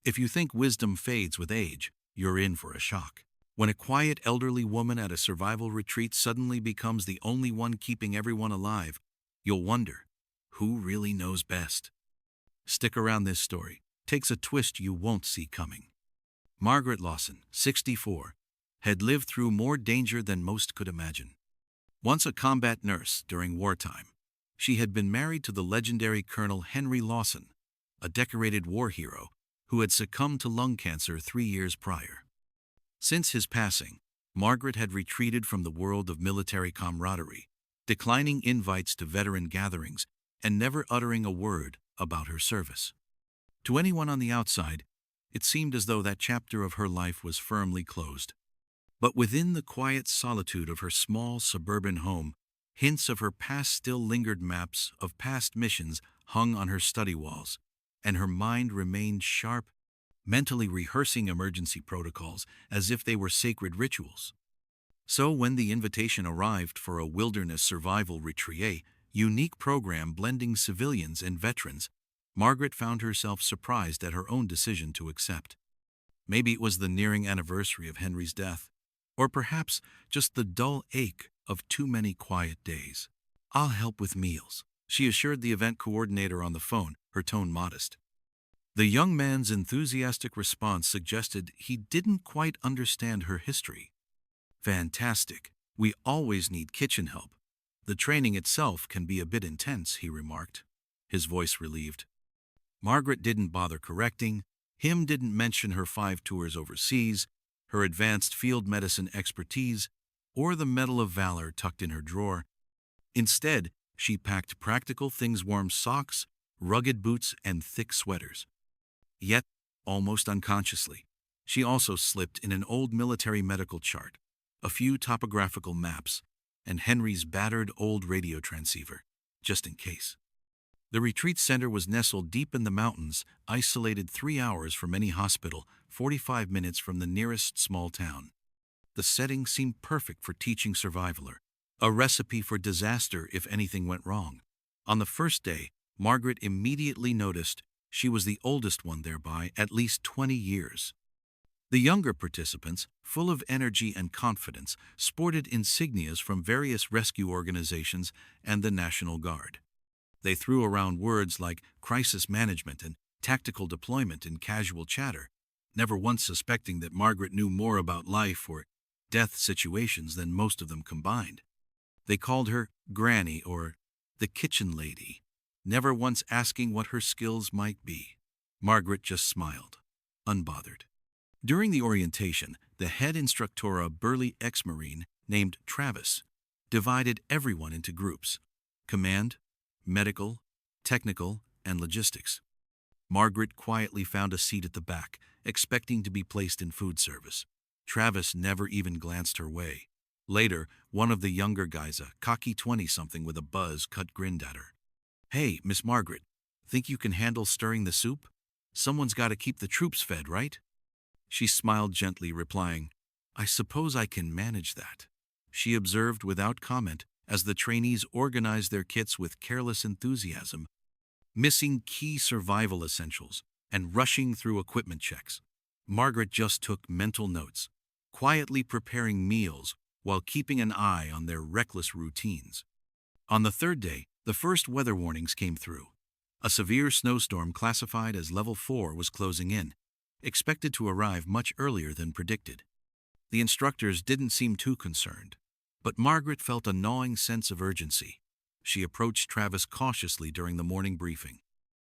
If you think wisdom fades with age, you're in for a shock. When a quiet elderly woman at a survival retreat suddenly becomes the only one keeping everyone alive, you'll wonder, who really knows best? Stick around, this story takes a twist you won't see coming. Margaret Lawson, 64, had lived through more danger than most could imagine. Once a combat nurse during wartime, she had been married to the legendary Colonel Henry Lawson, a decorated war hero who had succumbed to lung cancer 3 years prior. Since his passing, Margaret had retreated from the world of military camaraderie, declining invites to veteran gatherings and never uttering a word about her service. To anyone on the outside, it seemed as though that chapter of her life was firmly closed. But within the quiet solitude of her small suburban home, hints of her past still lingered. Maps of past missions hung on her study walls, and her mind remained sharp, mentally rehearsing emergency protocols as if they were sacred rituals. So when the invitation arrived for a wilderness survival retreat, unique program blending civilians and veterans, Margaret found herself surprised at her own decision to accept. Maybe it was the nearing anniversary of Henry's death, or perhaps just the dull ache of too many quiet days. "I'll help with meals," she assured the event coordinator on the phone, her tone modest. The young man's enthusiastic response suggested he didn't quite understand her history. "Fantastic. We always need kitchen help. The training itself can be a bit intense," he remarked, his voice relieved. Margaret didn't bother correcting him, didn't mention her 5 tours overseas, her advanced field medicine expertise, or the Medal of Valor tucked in her drawer. Instead, she packed practical things: warm socks, rugged boots, and thick sweaters. Yet, almost unconsciously, she also slipped in an old military medical chart, a few topographical maps, and Henry's battered old radio transceiver, just in case. The retreat center was nestled deep in the mountains, isolated 3 hours from any hospital, 45 minutes from the nearest small town. The setting seemed perfect for teaching survival, a recipe for disaster if anything went wrong. On the first day, Margaret immediately noticed she was the oldest one there by at least 20 years. The younger participants, full of energy and confidence, sported insignias from various rescue organizations and the National Guard. They threw around words like crisis management and tactical deployment in casual chatter, never once suspecting that Margaret knew more about life or death situations than most of them combined. They called her Granny or the Kitchen Lady, never once asking what her skills might be. Margaret just smiled, unbothered. During the orientation, the head instructor, a burly ex-Marine named Travis, divided everyone into groups: command, medical, technical, and logistics. Margaret quietly found a seat at the back, expecting to be placed in food service. Travis never even glanced her way. Later, one of the younger guys, a cocky 20-something with a buzz-cut, grinned at her. "Hey, Miss Margaret, think you can handle stirring the soup? Someone's got to keep the troops fed, right?" She smiled gently, replying, "I suppose I can manage that," she observed without comment as the trainees organized their kits with careless enthusiasm, missing key survival essentials and rushing through equipment checks. Margaret just took mental notes, quietly preparing meals while keeping an eye on their reckless routines. On the third day, the first weather warnings came through. A severe snowstorm classified as level 4 was closing in, expected to arrive much earlier than predicted. The instructors didn't seem too concerned, but Margaret felt a gnawing sense of urgency. She approached Travis cautiously during the morning briefing.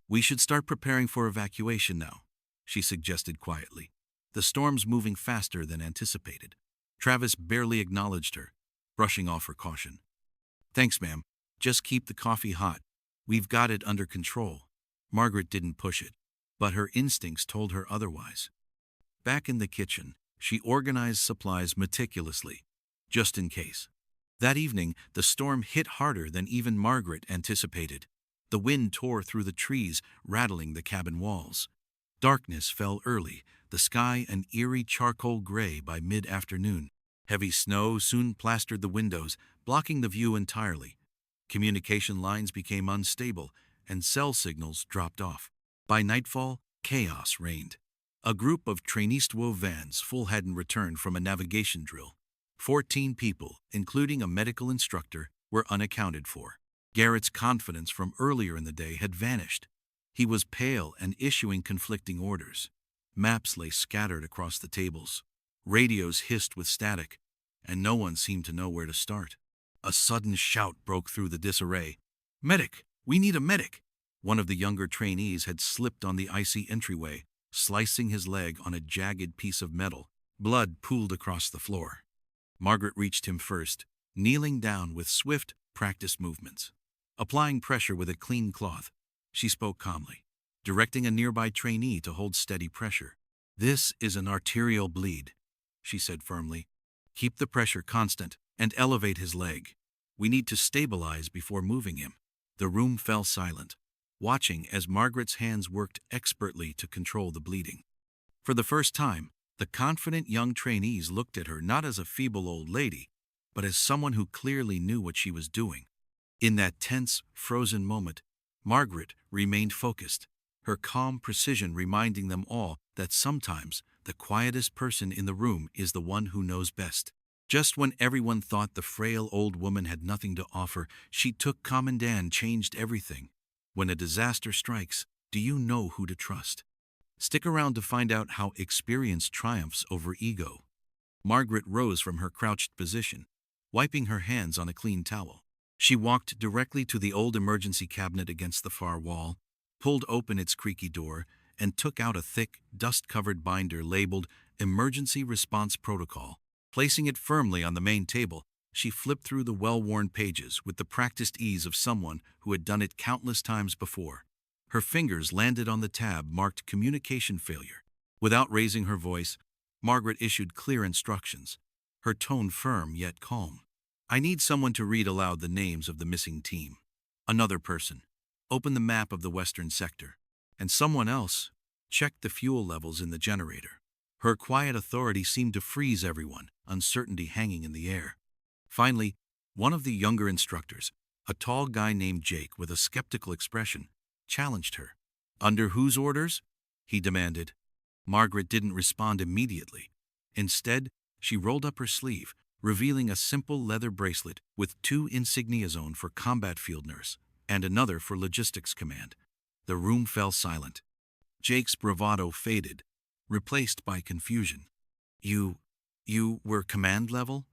"We should start preparing for evacuation now," she suggested quietly. "The storm's moving faster than anticipated." Travis barely acknowledged her, brushing off her caution. "Thanks, ma'am. Just keep the coffee hot. We've got it under control." Margaret didn't push it, but her instincts told her otherwise. Back in the kitchen, she organized supplies meticulously, just in case. That evening, the storm hit harder than even Margaret anticipated. The wind tore through the trees, rattling the cabin walls. Darkness fell early, the sky an eerie charcoal gray by mid-afternoon. Heavy snow soon plastered the windows, blocking the view entirely. Communication lines became unstable, and cell signals dropped off. By nightfall, chaos reigned. A group of trainees vans full hadn't returned from a navigation drill. 14 people, including a medical instructor, were unaccounted for. Garrett's confidence from earlier in the day had vanished. He was pale and issuing conflicting orders. Maps lay scattered across the tables. Radios hissed with static, and no one seemed to know where to start. A sudden shout broke through the disarray. "Medic! We need a medic!" One of the younger trainees had slipped on the icy entryway, slicing his leg on a jagged piece of metal. Blood pooled across the floor. Margaret reached him first, kneeling down with swift, practiced movements. Applying pressure with a clean cloth, she spoke calmly, directing a nearby trainee to hold steady pressure. "This is an arterial bleed," she said firmly. "Keep the pressure constant and elevate his leg. We need to stabilize before moving him." The room fell silent, watching as Margaret's hands worked expertly to control the bleeding. For the first time, the confident young trainees looked at her not as a feeble old lady, but as someone who clearly knew what she was doing. In that tense, frozen moment, Margaret remained focused, her calm precision reminding them all that sometimes the quietest person in the room is the one who knows best. Just when everyone thought the frail old woman had nothing to offer, she took command and changed everything. When a disaster strikes, do you know who to trust? Stick around to find out how experience triumphs over ego. Margaret rose from her crouched position, wiping her hands on a clean towel. She walked directly to the old emergency cabinet against the far wall, pulled open its creaky door, and took out a thick, dust-covered binder labeled Emergency Response Protocol. Placing it firmly on the main table, she flipped through the well-worn pages with the practiced ease of someone who had done it countless times before. Her fingers landed on the tab marked Communication Failure. Without raising her voice, Margaret issued clear instructions, her tone firm yet calm. "I need someone to read aloud the names of the missing team. Another person, open the map of the western sector. And someone else, check the fuel levels in the generator." Her quiet authority seemed to freeze everyone, uncertainty hanging in the air. Finally, one of the younger instructors, a tall guy named Jake with a skeptical expression, challenged her. "Under whose orders?" he demanded. Margaret didn't respond immediately. Instead, she rolled up her sleeve, revealing a simple leather bracelet with 2 insignias on for combat field nurse and another for logistics command. The room fell silent. Jake's bravado faded, replaced by confusion. You were command level?"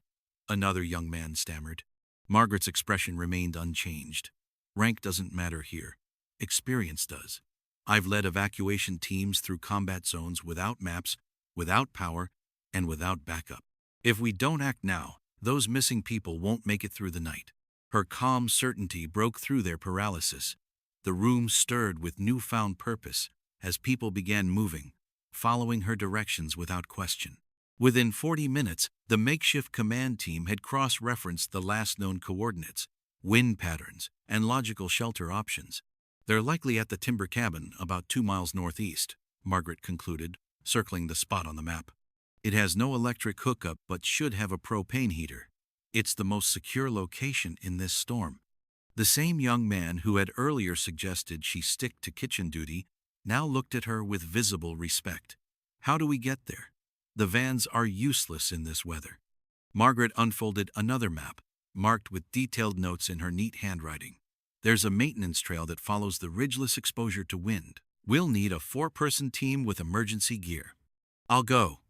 another young man stammered. Margaret's expression remained unchanged. "Rank doesn't matter here. Experience does. I've led evacuation teams through combat zones without maps, without power, and without backup. If we don't act now, those missing people won't make it through the night." Her calm certainty broke through their paralysis. The room stirred with newfound purpose as people began moving, following her directions without question. Within 40 minutes, the makeshift command team had cross-referenced the last known coordinates, wind patterns, and logical shelter options. "They're likely at the timber cabin about 2 miles northeast," Margaret concluded, circling the spot on the map. "It has no electric hookup but should have a propane heater. It's the most secure location in this storm." The same young man who had earlier suggested she stick to kitchen duty now looked at her with visible respect. "How do we get there? The vans are useless in this weather." Margaret unfolded another map, marked with detailed notes in her neat handwriting. "There's a maintenance trail that follows the ridgeless exposure to wind. We'll need a 4-person team with emergency gear." "I'll go."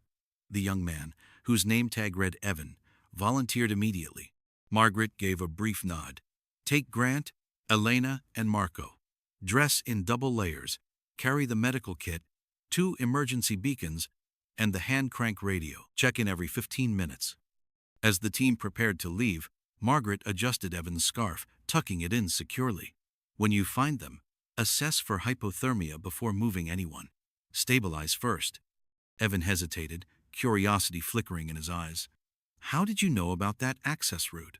The young man, whose name tag read Evan, volunteered immediately. Margaret gave a brief nod. "Take Grant, Elena, and Marco. Dress in double layers. Carry the medical kit, 2 emergency beacons, and the hand crank radio. Check in every 15 minutes. As the team prepared to leave, Margaret adjusted Evan's scarf, tucking it in securely. "When you find them, assess for hypothermia before moving anyone. Stabilize first." Evan hesitated, curiosity flickering in his eyes. "How did you know about that access route?"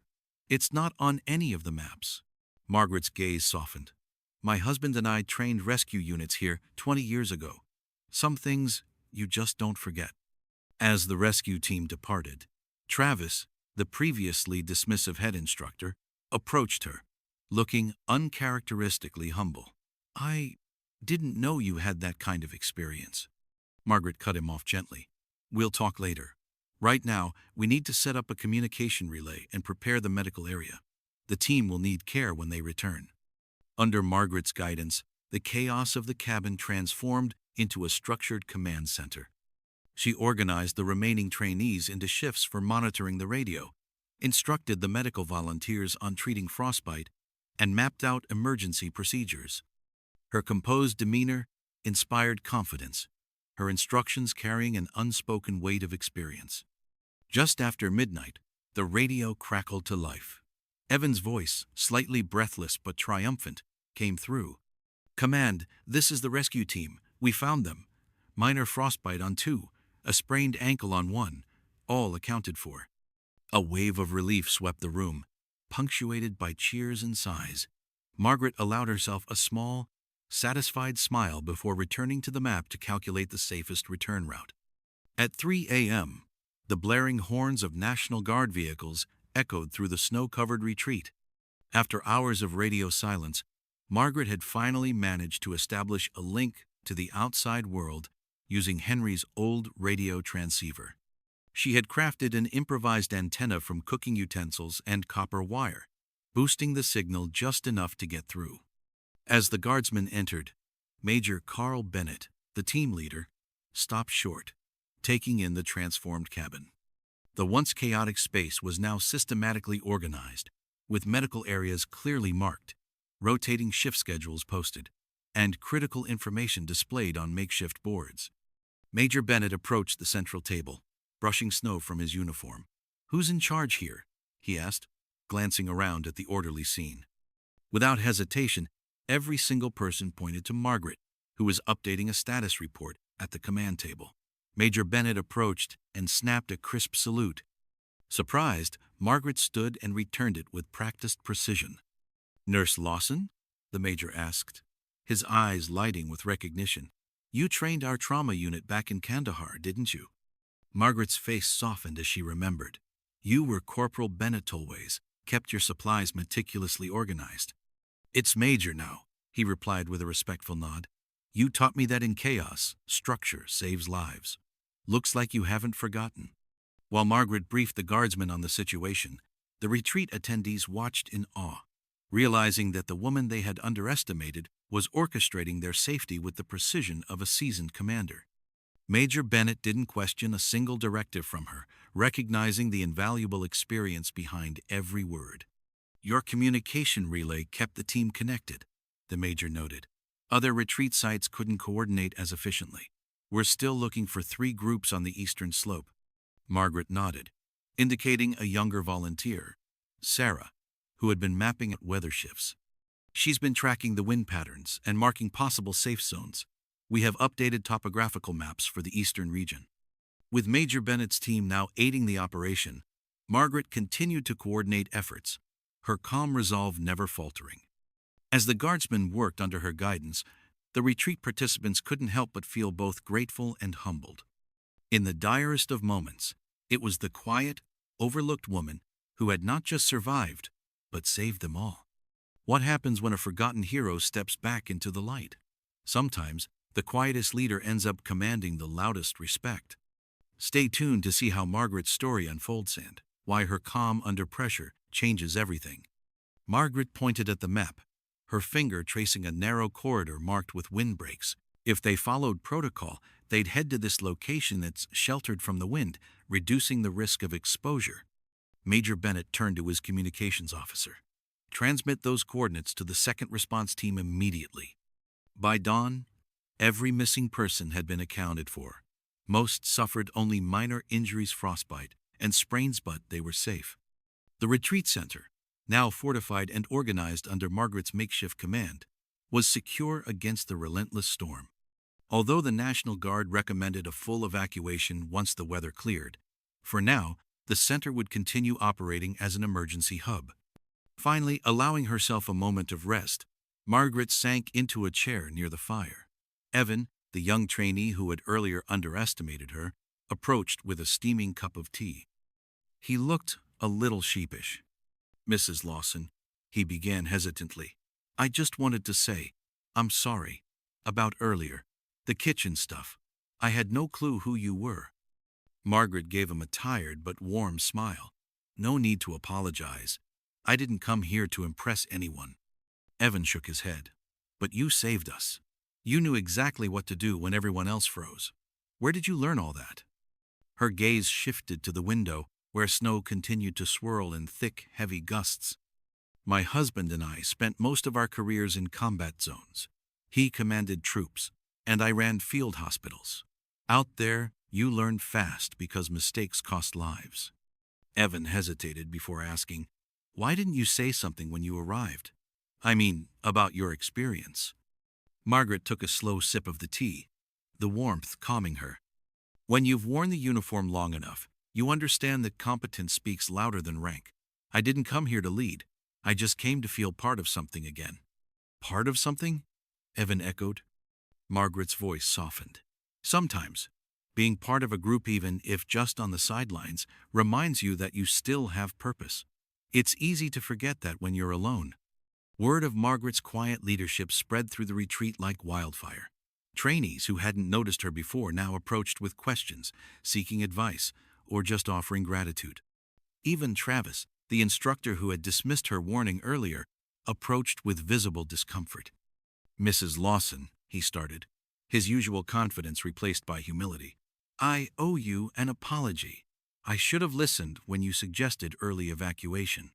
"It's not on any of the maps." Margaret's gaze softened. "My husband and I trained rescue units here 20 years ago. Some things you just don't forget." As the rescue team departed, Travis, the previously dismissive head instructor, approached her, looking uncharacteristically humble. "I didn't know you had that kind of experience." Margaret cut him off gently. We'll talk later. Right now, we need to set up a communication relay and prepare the medical area. The team will need care when they return. Under Margaret's guidance, the chaos of the cabin transformed into a structured command center. She organized the remaining trainees into shifts for monitoring the radio, instructed the medical volunteers on treating frostbite, and mapped out emergency procedures. Her composed demeanor inspired confidence, her instructions carrying an unspoken weight of experience. Just after midnight, the radio crackled to life. Evan's voice, slightly breathless but triumphant, came through. Command, this is the rescue team. We found them. Minor frostbite on 2, a sprained ankle on 1, all accounted for. A wave of relief swept the room, punctuated by cheers and sighs. Margaret allowed herself a small, satisfied smile before returning to the map to calculate the safest return route. At 3 a.m., the blaring horns of National Guard vehicles echoed through the snow-covered retreat. After hours of radio silence, Margaret had finally managed to establish a link to the outside world using Henry's old radio transceiver. She had crafted an improvised antenna from cooking utensils and copper wire, boosting the signal just enough to get through. As the guardsmen entered, Major Carl Bennett, the team leader, stopped short, taking in the transformed cabin. The once chaotic space was now systematically organized, with medical areas clearly marked, rotating shift schedules posted, and critical information displayed on makeshift boards. Major Bennett approached the central table, brushing snow from his uniform. "Who's in charge here?" he asked, glancing around at the orderly scene. Without hesitation, every single person pointed to Margaret, who was updating a status report at the command table. Major Bennett approached and snapped a crisp salute. Surprised, Margaret stood and returned it with practiced precision. "Nurse Lawson?" the major asked, his eyes lighting with recognition. "You trained our trauma unit back in Kandahar, didn't you?" Margaret's face softened as she remembered. "You were Corporal Bennett Tolways, kept your supplies meticulously organized." "It's Major now," he replied with a respectful nod. "You taught me that in chaos, structure saves lives. Looks like you haven't forgotten." While Margaret briefed the guardsmen on the situation, the retreat attendees watched in awe, realizing that the woman they had underestimated was orchestrating their safety with the precision of a seasoned commander. Major Bennett didn't question a single directive from her, recognizing the invaluable experience behind every word. "Your communication relay kept the team connected," the major noted. "Other retreat sites couldn't coordinate as efficiently. We're still looking for 3 groups on the eastern slope." Margaret nodded, indicating a younger volunteer, Sarah, who had been mapping at weather shifts. "She's been tracking the wind patterns and marking possible safe zones. We have updated topographical maps for the eastern region." With Major Bennett's team now aiding the operation, Margaret continued to coordinate efforts, her calm resolve never faltering. As the guardsmen worked under her guidance, the retreat participants couldn't help but feel both grateful and humbled. In the direst of moments, it was the quiet, overlooked woman who had not just survived, but saved them all. What happens when a forgotten hero steps back into the light? Sometimes, the quietest leader ends up commanding the loudest respect. Stay tuned to see how Margaret's story unfolds and why her calm under pressure changes everything. Margaret pointed at the map, her finger tracing a narrow corridor marked with windbreaks. If they followed protocol, they'd head to this location that's sheltered from the wind, reducing the risk of exposure. Major Bennett turned to his communications officer. "Transmit those coordinates to the second response team immediately." By dawn, every missing person had been accounted for. Most suffered only minor injuries, frostbite, and sprains, but they were safe. The retreat center, now fortified and organized under Margaret's makeshift command, was secure against the relentless storm. Although the National Guard recommended a full evacuation once the weather cleared, for now, the center would continue operating as an emergency hub. Finally, allowing herself a moment of rest, Margaret sank into a chair near the fire. Evan, the young trainee who had earlier underestimated her, approached with a steaming cup of tea. He looked a little sheepish. "Mrs. Lawson," he began hesitantly, "I just wanted to say, I'm sorry. About earlier. The kitchen stuff. I had no clue who you were." Margaret gave him a tired but warm smile. "No need to apologize. I didn't come here to impress anyone." Evan shook his head. "But you saved us. You knew exactly what to do when everyone else froze. Where did you learn all that?" Her gaze shifted to the window, where snow continued to swirl in thick, heavy gusts. "My husband and I spent most of our careers in combat zones. He commanded troops, and I ran field hospitals. Out there, you learn fast because mistakes cost lives." Evan hesitated before asking, "Why didn't you say something when you arrived? I mean, about your experience?" Margaret took a slow sip of the tea, the warmth calming her. "When you've worn the uniform long enough, you understand that competence speaks louder than rank. I didn't come here to lead. I just came to feel part of something again." "Part of something?" Evan echoed. Margaret's voice softened. "Sometimes, being part of a group, even if just on the sidelines, reminds you that you still have purpose. It's easy to forget that when you're alone." Word of Margaret's quiet leadership spread through the retreat like wildfire. Trainees who hadn't noticed her before now approached with questions, seeking advice, or just offering gratitude. Even Travis, the instructor who had dismissed her warning earlier, approached with visible discomfort. "Mrs. Lawson," he started, his usual confidence replaced by humility, "I owe you an apology. I should have listened when you suggested early evacuation."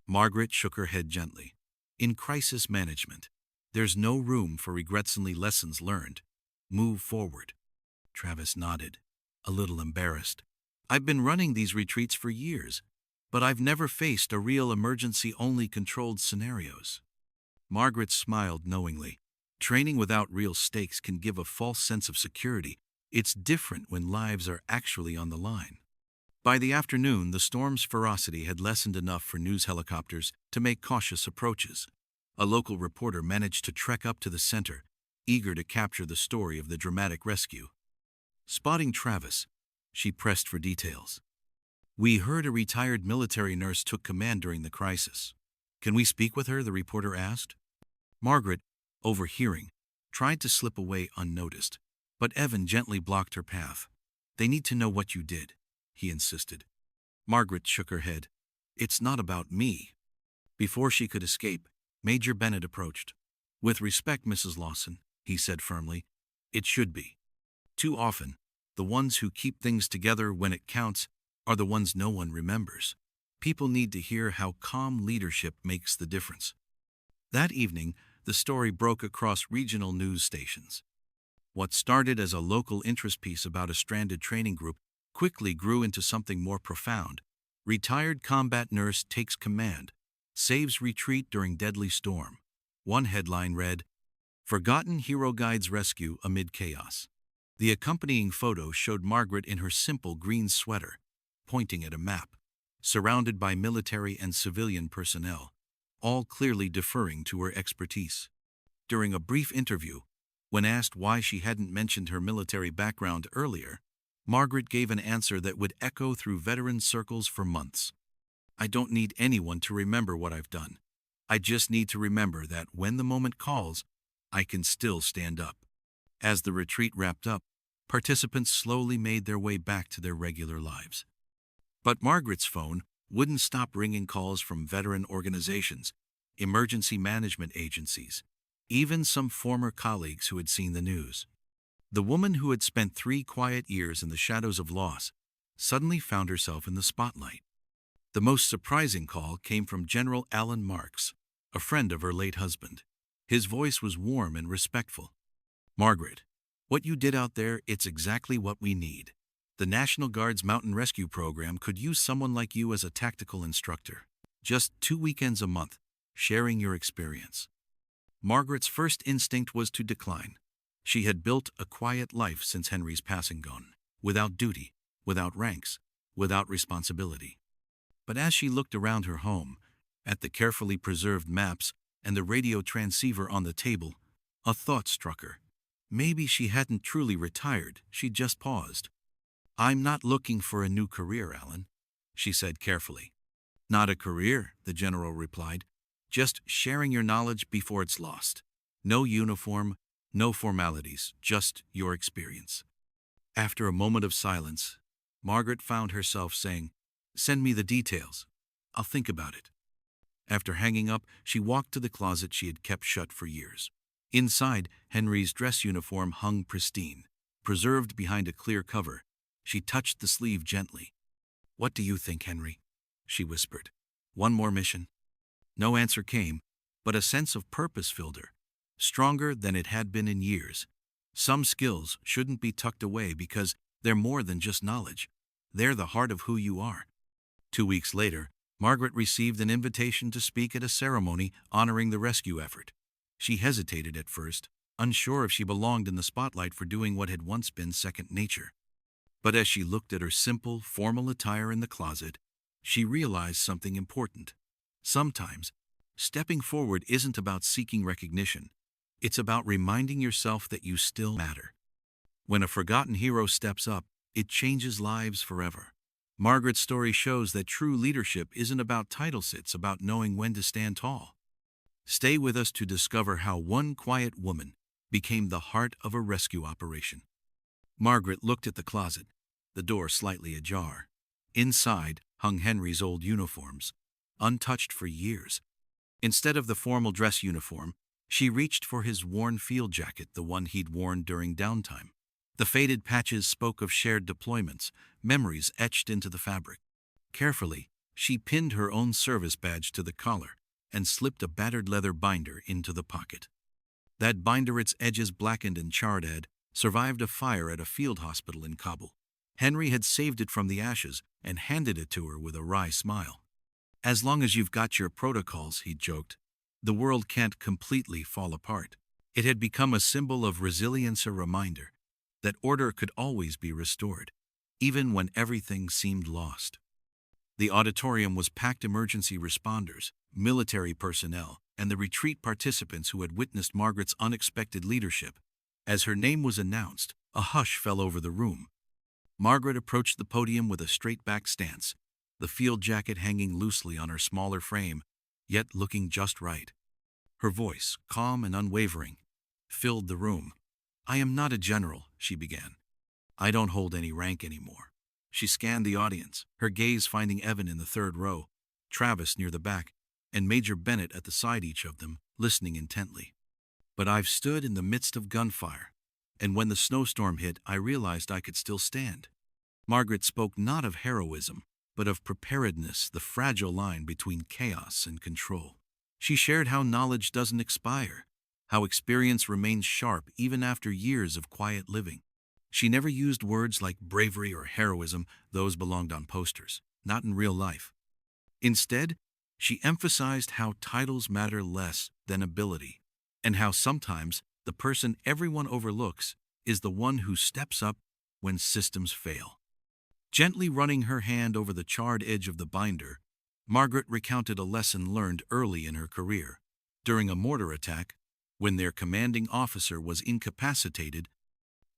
Margaret shook her head gently. "In crisis management, there's no room for regrets, only lessons learned. Move forward." Travis nodded, a little embarrassed. "I've been running these retreats for years, but I've never faced a real emergency-only controlled scenarios." Margaret smiled knowingly. Training without real stakes can give a false sense of security. It's different when lives are actually on the line. By the afternoon, the storm's ferocity had lessened enough for news helicopters to make cautious approaches. A local reporter managed to trek up to the center, eager to capture the story of the dramatic rescue. Spotting Travis, she pressed for details. "We heard a retired military nurse took command during the crisis. Can we speak with her?" the reporter asked. Margaret, overhearing, tried to slip away unnoticed, but Evan gently blocked her path. "They need to know what you did," he insisted. Margaret shook her head. "It's not about me." Before she could escape, Major Bennett approached. "With respect, Mrs. Lawson," he said firmly, "it should be. Too often, the ones who keep things together when it counts are the ones no one remembers. People need to hear how calm leadership makes the difference." That evening, the story broke across regional news stations. What started as a local interest piece about a stranded training group quickly grew into something more profound. "Retired combat nurse takes command, saves retreat during deadly storm." One headline read, "Forgotten hero guides rescue amid chaos." The accompanying photo showed Margaret in her simple green sweater, pointing at a map, surrounded by military and civilian personnel, all clearly deferring to her expertise. During a brief interview, when asked why she hadn't mentioned her military background earlier, Margaret gave an answer that would echo through veteran circles for months. "I don't need anyone to remember what I've done. I just need to remember that when the moment calls, I can still stand up." As the retreat wrapped up, participants slowly made their way back to their regular lives. But Margaret's phone wouldn't stop ringing calls from veteran organizations, emergency management agencies, even some former colleagues who had seen the news. The woman who had spent 3 quiet years in the shadows of loss suddenly found herself in the spotlight. The most surprising call came from General Alan Marks, a friend of her late husband. His voice was warm and respectful. "Margaret, what you did out there, it's exactly what we need. The National Guard's Mountain Rescue Program could use someone like you as a tactical instructor. Just 2 weekends a month, sharing your experience." Margaret's first instinct was to decline. She had built a quiet life since Henry's passing gone, without duty, without ranks, without responsibility. But as she looked around her home, at the carefully preserved maps and the radio transceiver on the table, a thought struck her. Maybe she hadn't truly retired, she'd just paused. "I'm not looking for a new career, Alan," she said carefully. "Not a career," the general replied. "Just sharing your knowledge before it's lost. No uniform, no formalities, just your experience." After a moment of silence, Margaret found herself saying, "Send me the details. I'll think about it." After hanging up, she walked to the closet she had kept shut for years. Inside, Henry's dress uniform hung pristine, preserved behind a clear cover. She touched the sleeve gently. "What do you think, Henry?" she whispered. "One more mission?" No answer came, but a sense of purpose filled her, stronger than it had been in years. Some skills shouldn't be tucked away because they're more than just knowledge. They're the heart of who you are. 2 weeks later, Margaret received an invitation to speak at a ceremony honoring the rescue effort. She hesitated at first, unsure if she belonged in the spotlight for doing what had once been second nature. But as she looked at her simple, formal attire in the closet, she realized something important. Sometimes, stepping forward isn't about seeking recognition. It's about reminding yourself that you still matter. When a forgotten hero steps up, it changes lives forever. Margaret's story shows that true leadership isn't about titles, it's about knowing when to stand tall. Stay with us to discover how one quiet woman became the heart of a rescue operation. Margaret looked at the closet, the door slightly ajar. Inside hung Henry's old uniforms, untouched for years. Instead of the formal dress uniform, she reached for his worn field jacket, the one he'd worn during downtime. The faded patches spoke of shared deployments, memories etched into the fabric. Carefully, she pinned her own service badge to the collar and slipped a battered leather binder into the pocket. That binder, its edges blackened and charred, had survived a fire at a field hospital in Kabul. Henry had saved it from the ashes and handed it to her with a wry smile. "As long as you've got your protocols," he joked, "the world can't completely fall apart." It had become a symbol of resilience, a reminder that order could always be restored, even when everything seemed lost. The auditorium was packed: emergency responders, military personnel, and the retreat participants who had witnessed Margaret's unexpected leadership. As her name was announced, a hush fell over the room. Margaret approached the podium with a straight-back stance, the field jacket hanging loosely on her smaller frame, yet looking just right. Her voice, calm and unwavering, filled the room. "I am not a general," she began. "I don't hold any rank anymore." She scanned the audience, her gaze finding Evan in the third row, Travis near the back, and Major Bennett at the side, each of them listening intently. "But I've stood in the midst of gunfire, and when the snowstorm hit, I realized I could still stand." Margaret spoke not of heroism, but of preparedness, the fragile line between chaos and control. She shared how knowledge doesn't expire, how experience remains sharp even after years of quiet living. She never used words like bravery or heroism; those belonged on posters, not in real life. Instead, she emphasized how titles matter less than ability, and how sometimes the person everyone overlooks is the one who steps up when systems fail. Gently running her hand over the charred edge of the binder, Margaret recounted a lesson learned early in her career. During a mortar attack, when their commanding officer was incapacitated,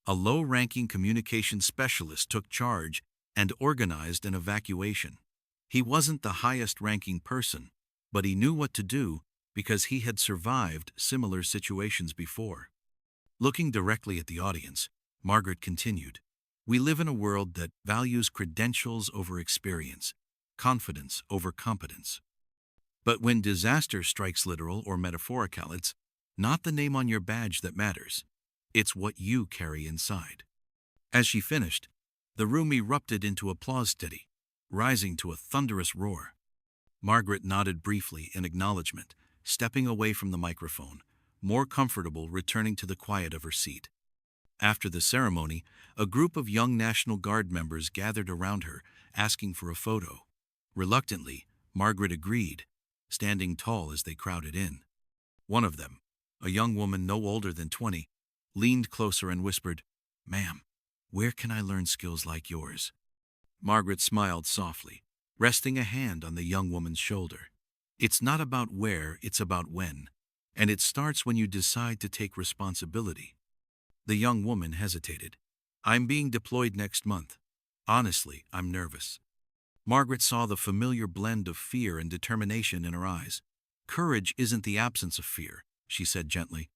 a low-ranking communications specialist took charge and organized an evacuation. He wasn't the highest-ranking person, but he knew what to do because he had survived similar situations before. Looking directly at the audience, Margaret continued, "We live in a world that values credentials over experience, confidence over competence. But when disaster strikes, literal or metaphorical, it's not the name on your badge that matters. It's what you carry inside." As she finished, the room erupted into applause, steady, rising to a thunderous roar. Margaret nodded briefly in acknowledgement, stepping away from the microphone, more comfortable returning to the quiet of her seat. After the ceremony, a group of young National Guard members gathered around her, asking for a photo. Reluctantly, Margaret agreed, standing tall as they crowded in. One of them, a young woman no older than 20, leaned closer and whispered, "Ma'am, where can I learn skills like yours?" Margaret smiled softly, resting a hand on the young woman's shoulder. "It's not about where, it's about when. And it starts when you decide to take responsibility." The young woman hesitated. "I'm being deployed next month. Honestly, I'm nervous." Margaret saw the familiar blend of fear and determination in her eyes. "Courage isn't the absence of fear," she said gently.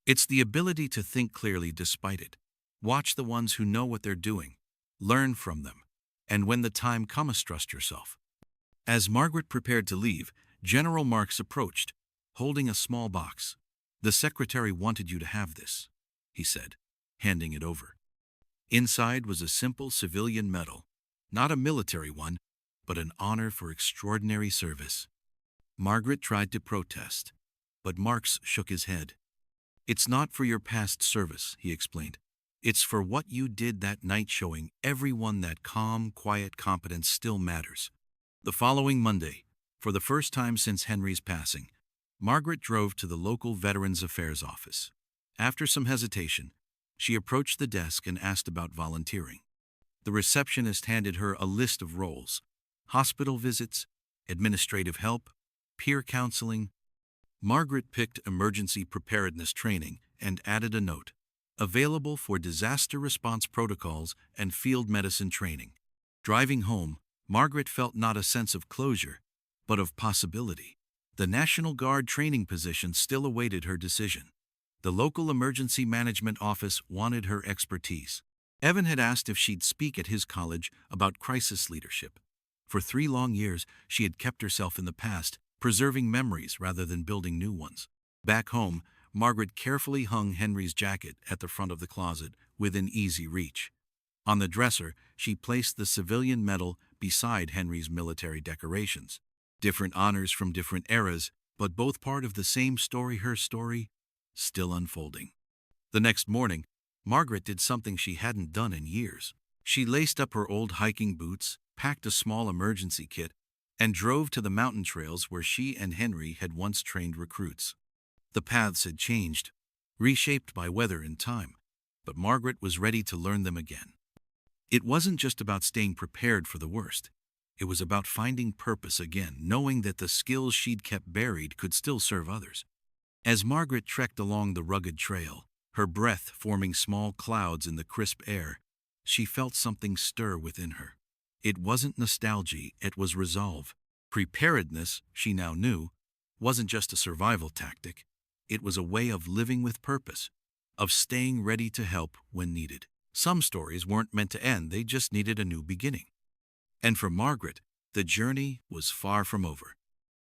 "It's the ability to think clearly despite it. Watch the ones who know what they're doing. Learn from them. And when the time comes, trust yourself. As Margaret prepared to leave, General Marks approached, holding a small box. "The secretary wanted you to have this," he said, handing it over. Inside was a simple civilian medal, not a military one, but an honor for extraordinary service. Margaret tried to protest, but Marks shook his head. "It's not for your past service," he explained. "It's for what you did that night, showing everyone that calm, quiet competence still matters." The following Monday, for the first time since Henry's passing, Margaret drove to the local Veterans Affairs office. After some hesitation, she approached the desk and asked about volunteering. The receptionist handed her a list of roles: hospital visits, administrative help, peer counseling. Margaret picked emergency preparedness training and added a note: available for disaster response protocols and field medicine training. Driving home, Margaret felt not a sense of closure, but of possibility. The National Guard training position still awaited her decision. The local emergency management office wanted her expertise. Evan had asked if she'd speak at his college about crisis leadership. For 3 long years, she had kept herself in the past, preserving memories rather than building new ones. Back home, Margaret carefully hung Henry's jacket at the front of the closet, within easy reach. On the dresser, she placed the civilian medal beside Henry's military decorations. Different honors from different eras, but both part of the same story, her story, still unfolding. The next morning, Margaret did something she hadn't done in years. She laced up her old hiking boots, packed a small emergency kit, and drove to the mountain trails where she and Henry had once trained recruits. The paths had changed, reshaped by weather and time, but Margaret was ready to learn them again. It wasn't just about staying prepared for the worst. It was about finding purpose again, knowing that the skills she'd kept buried could still serve others. As Margaret trekked along the rugged trail, her breath forming small clouds in the crisp air, she felt something stir within her. It wasn't nostalgia, it was resolve. Preparedness, she now knew, wasn't just a survival tactic. It was a way of living with purpose, of staying ready to help when needed. Some stories weren't meant to end, they just needed a new beginning. And for Margaret, the journey was far from over.